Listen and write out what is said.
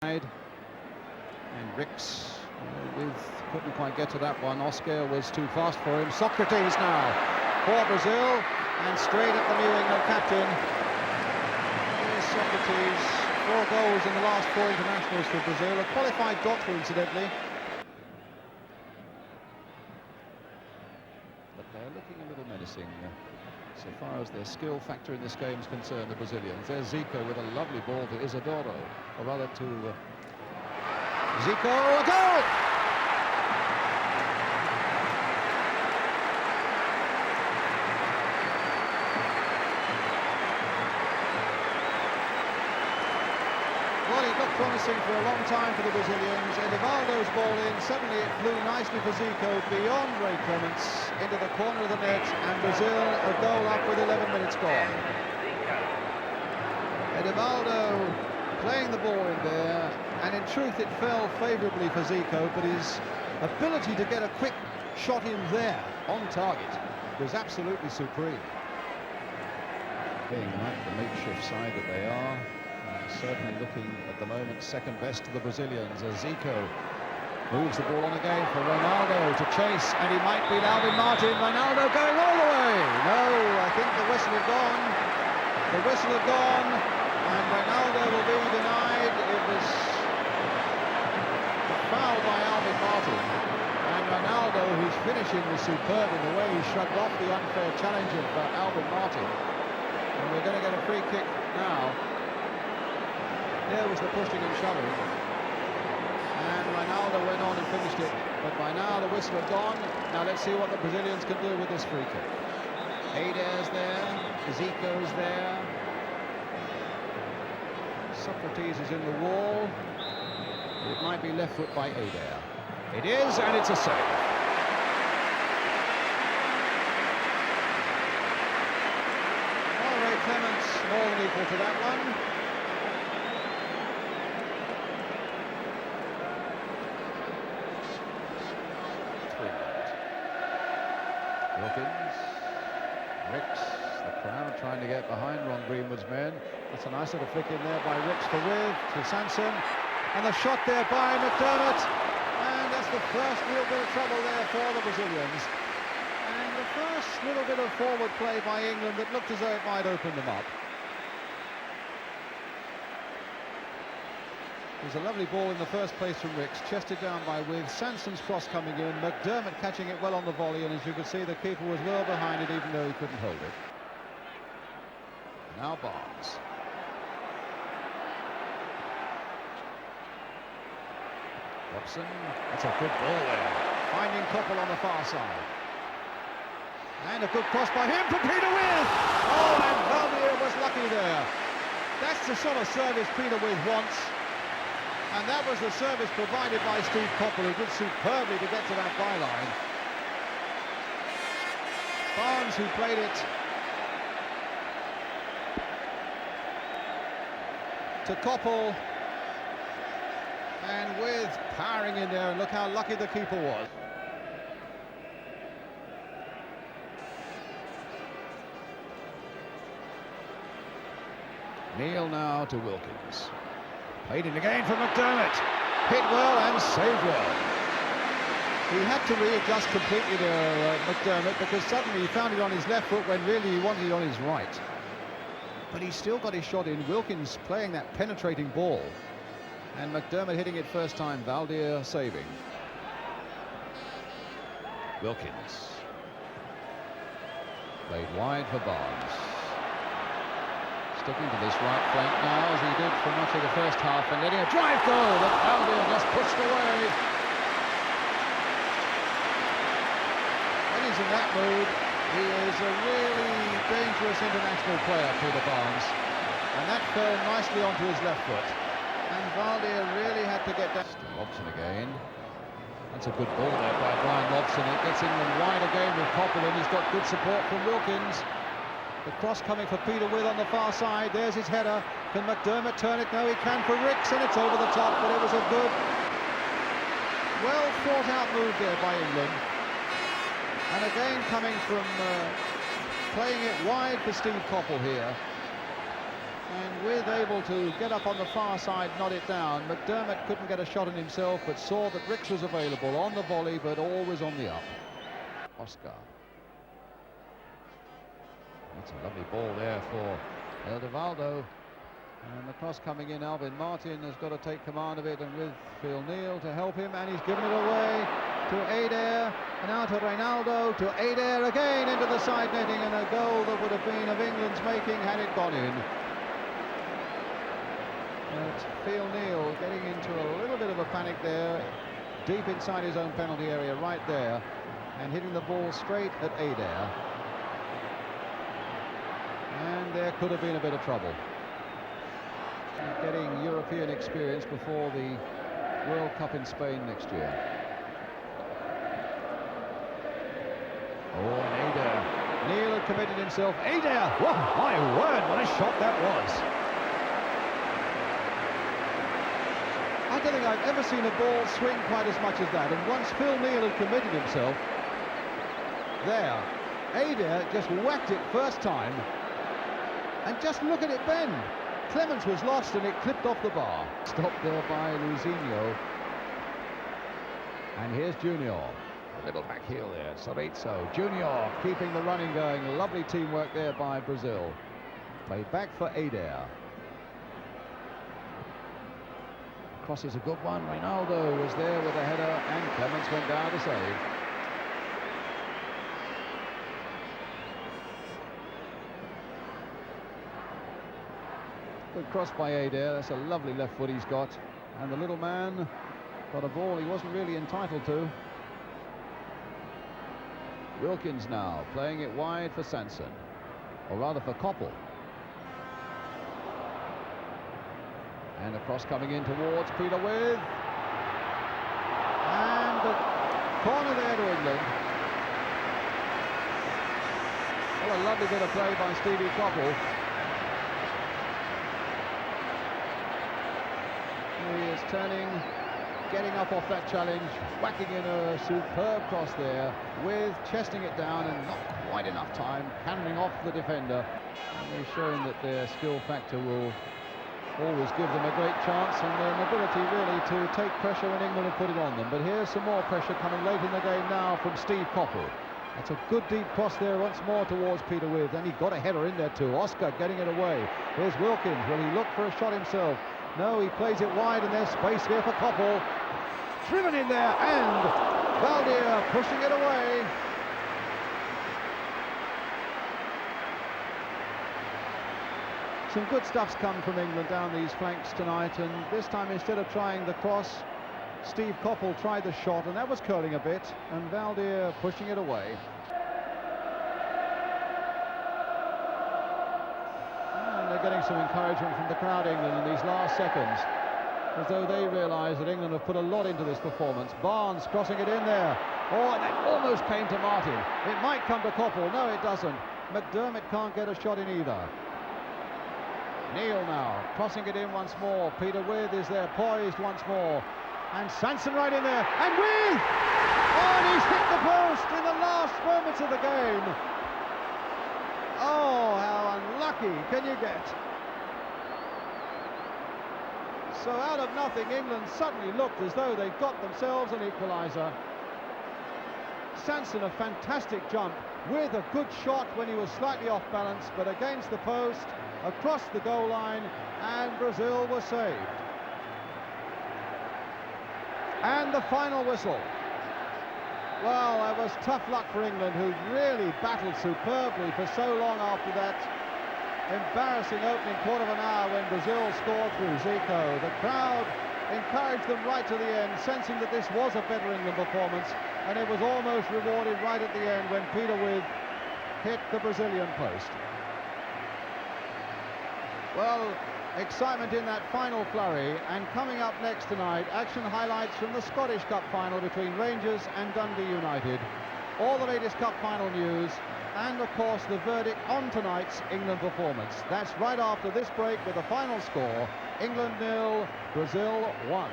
side. And Rix couldn't quite get to that one. Oscar was too fast for him. Socrates now for Brazil, and straight at the New England captain. Here's Socrates, 4 goals in the last 4 internationals for Brazil, a qualified doctor incidentally. But they're looking a little menacing so far as their skill factor in this game is concerned, the Brazilians. There's Zico with a lovely ball to Isidoro, or rather to Zico, a goal! Well, it looked promising for a long time for the Brazilians. Edivaldo's ball in, suddenly it flew nicely for Zico, beyond Ray Clements, into the corner of the net, and Brazil a goal up with 11 minutes gone. Edivaldo playing the ball in there, and in truth it fell favourably for Zico, but his ability to get a quick shot in there, on target, was absolutely supreme. Being like the makeshift side that they are, certainly looking at the moment second best to the Brazilians, as Zico moves the ball on again for Ronaldo to chase, and he might be Alvin Martin. Ronaldo going all the way. No, I think the whistle had gone. The whistle had gone, and Ronaldo will be denied. It was a foul by Alvin Martin, and Ronaldo, whose finishing was superb in the way he shrugged off the unfair challenge of Alvin Martin. And we're going to get a free kick now. There was the pushing and shoving, and Ronaldo went on and finished it, but by now the whistle had gone. Now let's see what the Brazilians can do with this free kick. Adair's there, Zico's there, Socrates is in the wall. It might be left foot by Adair. It is, and it's a save. Well, Ray Clements more than equal to that one. Wilkins, Rix, the crowd trying to get behind Ron Greenwood's men. That's a nice little flick in there by Rix for With to Sanson, and the shot there by McDermott, and that's the first little bit of trouble there for the Brazilians, and the first little bit of forward play by England that looked as though it might open them up. There's a lovely ball in the first place from Rix, chested down by With, Sanson's cross coming in, McDermott catching it well on the volley, and as you can see the keeper was well behind it even though he couldn't hold it. Now Barnes. Robson, that's a good ball there, finding Koppel on the far side. And a good cross by him for Peter With! Oh, and Valdier was lucky there. That's the sort of service Peter With wants. And that was the service provided by Steve Koppel, who did superbly to get to that byline. Barnes, who played it to Koppel, and With powering in there, and look how lucky the keeper was. Neil now to Wilkins. Played in again for McDermott. Hit well and saved well. He had to readjust completely there, McDermott, because suddenly he found it on his left foot when really he wanted it on his right. But he still got his shot in. Wilkins playing that penetrating ball, and McDermott hitting it first time, Valdier saving. Wilkins. Played wide for Barnes. Sticking to this right flank now, as he did for much of the first half, and letting a drive go that Valdier just pushed away. When he's in that mood, he is a really dangerous international player, Peter Barnes, and that fell nicely onto his left foot, and Valdier really had to get that. Robson again. That's a good ball there by Brian Robson. It gets England wide again with Koppel, and he's got good support from Wilkins. The cross coming for Peter With on the far side. There's his header. Can McDermott turn it? No, he can for Rix, and it's over the top, but it was a good, well thought out move there by England. And again coming from playing it wide for Steve Koppel here. And with able to get up on the far side, knot it down, McDermott couldn't get a shot on himself, but saw that Ricks was available on the volley, but always on the up. Oscar. That's a lovely ball there for Edelvaldo. And the cross coming in, Alvin Martin has got to take command of it, and with Phil Neal to help him, and he's given it away to Adair, and now to Reynaldo, to Adair again into the side netting, and a goal that would have been of England's making had it gone in. But Phil Neal getting into a little bit of a panic there, deep inside his own penalty area, right there, and hitting the ball straight at Adair. And there could have been a bit of trouble. Getting European experience before the World Cup in Spain next year. Oh, and Adair. Neal had committed himself. Adair! Whoa, my word, what a shot that was! I don't think I've ever seen a ball swing quite as much as that. And once Phil Neal had committed himself, there, Adair just whacked it first time. And just look at it bend. Clemens was lost and it clipped off the bar. Stopped there by Luizinho. And here's Junior. A little back heel there. Soritzo. Junior keeping the running going. Lovely teamwork there by Brazil. Played back for Adair. Cross is a good one. Reynaldo was there with a header and Clemens went down to save. Good cross by Adair. That's a lovely left foot he's got. And the little man got a ball he wasn't really entitled to. Wilkins now playing it wide for Sanson, or rather for Koppel. And a cross coming in towards Peter Withe. And the corner there to England. What a lovely bit of play by Stevie Koppel. He is turning, getting up off that challenge, whacking in a superb cross there, with chesting it down and not quite enough time, hammering off the defender. And they're showing that their skill factor will always give them a great chance, and an ability really to take pressure when England have put it on them. But here's some more pressure coming late in the game now from Steve Koppel. That's a good deep cross there once more towards Peter Withe, and he got a header in there too. Oscar getting it away. Here's Wilkins. Will he look for a shot himself? No, he plays it wide, and there's space here for Koppel. Driven in there, and Valdir pushing it away. Some good stuff's come from England down these flanks tonight, and this time instead of trying the cross, Steve Koppel tried the shot, and that was curling a bit, and Valdir pushing it away. Getting some encouragement from the crowd, England, in these last seconds, as though they realise that England have put a lot into this performance. Barnes crossing it in there. Oh, and that almost came to Martin. It might come to Koppel. No, it doesn't. McDermott can't get a shot in either. Neal now crossing it in once more. Peter Withe is there, poised once more, and Sanson right in there, and Withe! Oh, and he's hit the post in the last moments of the game. Oh, how unlucky can you get? So out of nothing, England suddenly looked as though they got themselves an equaliser. Sanson, a fantastic jump with a good shot when he was slightly off balance, but against the post, across the goal line, and Brazil was saved. And the final whistle. Well, that was tough luck for England, who really battled superbly for so long after that embarrassing opening quarter of an hour when Brazil scored through Zico. The crowd encouraged them right to the end, sensing that this was a better England performance, and it was almost rewarded right at the end when Peter Withe hit the Brazilian post. Well, excitement in that final flurry, and coming up next tonight, action highlights from the Scottish Cup final between Rangers and Dundee United, all the latest Cup final news, and of course the verdict on tonight's England performance. That's right after this break with the final score: England 0, Brazil 1.